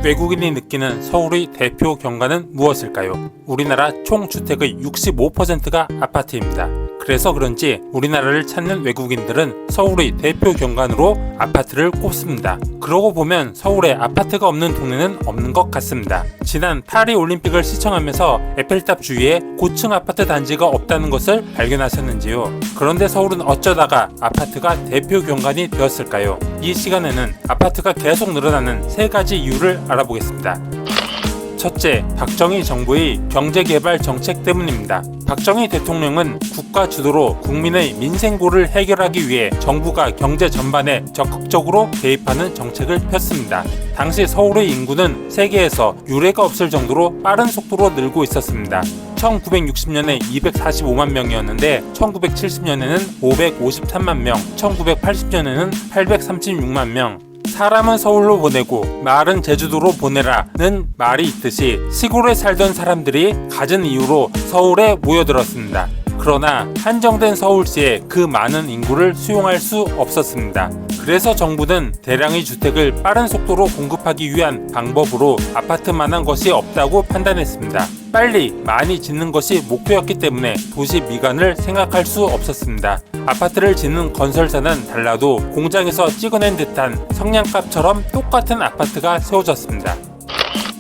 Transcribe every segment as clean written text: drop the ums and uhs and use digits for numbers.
외국인이 느끼는 서울의 대표 경관은 무엇일까요? 우리나라 총 주택의 65%가 아파트입니다. 그래서 그런지 우리나라를 찾는 외국인들은 서울의 대표 경관으로 아파트를 꼽습니다. 그러고 보면 서울에 아파트가 없는 동네는 없는 것 같습니다. 지난 파리 올림픽을 시청하면서 에펠탑 주위에 고층 아파트 단지가 없다는 것을 발견하셨는지요? 그런데 서울은 어쩌다가 아파트가 대표 경관이 되었을까요? 이 시간에는 아파트가 계속 늘어나는 3가지 이유를 알아보겠습니다. 첫째, 박정희 정부의 경제개발 정책 때문입니다. 박정희 대통령은 국가 주도로 국민의 민생고를 해결하기 위해 정부가 경제 전반에 적극적으로 개입하는 정책을 폈습니다. 당시 서울의 인구는 세계에서 유례가 없을 정도로 빠른 속도로 늘고 있었습니다. 1960년에 245만 명이었는데 1970년에는 553만 명, 1980년에는 836만 명. 사람은 서울로 보내고 말은 제주도로 보내라는 말이 있듯이 시골에 살던 사람들이 갖은 이유로 서울에 모여들었습니다. 그러나 한정된 서울시에 그 많은 인구를 수용할 수 없었습니다. 그래서 정부는 대량의 주택을 빠른 속도로 공급하기 위한 방법으로 아파트만한 것이 없다고 판단했습니다. 빨리 많이 짓는 것이 목표였기 때문에 도시 미관을 생각할 수 없었습니다. 아파트를 짓는 건설사는 달라도 공장에서 찍어낸 듯한 성냥갑처럼 똑같은 아파트가 세워졌습니다.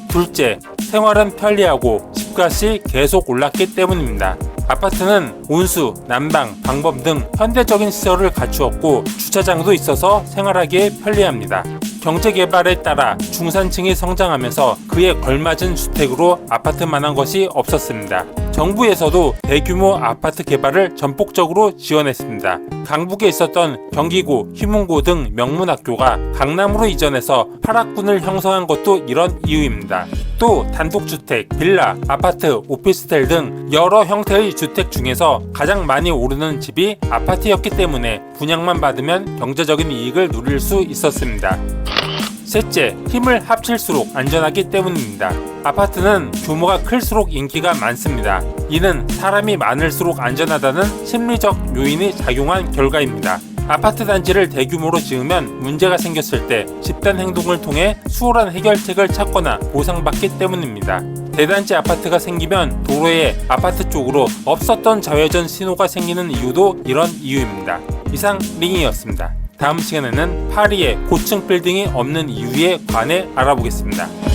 둘째, 생활은 편리하고 집값이 계속 올랐기 때문입니다. 아파트는 온수, 난방, 방범 등 현대적인 시설을 갖추었고 주차장도 있어서 생활하기에 편리합니다. 경제개발에 따라 중산층이 성장하면서 그에 걸맞은 주택으로 아파트만한 것이 없었습니다. 정부에서도 대규모 아파트 개발을 전폭적으로 지원했습니다. 강북에 있었던 경기고, 휘문고 등 명문학교가 강남으로 이전해서 8학군을 형성한 것도 이런 이유입니다. 또 단독주택, 빌라, 아파트, 오피스텔 등 여러 형태의 주택 중에서 가장 많이 오르는 집이 아파트였기 때문에 분양만 받으면 경제적인 이익을 누릴 수 있었습니다. 셋째, 힘을 합칠수록 안전하기 때문입니다. 아파트는 규모가 클수록 인기가 많습니다. 이는 사람이 많을수록 안전하다는 심리적 요인이 작용한 결과입니다. 아파트 단지를 대규모로 지으면 문제가 생겼을 때 집단 행동을 통해 수월한 해결책을 찾거나 보상받기 때문입니다. 대단지 아파트가 생기면 도로에 아파트 쪽으로 없었던 좌회전 신호가 생기는 이유도 이런 이유입니다. 이상 링이었습니다. 다음 시간에는 파리에 고층 빌딩이 없는 이유에 관해 알아보겠습니다.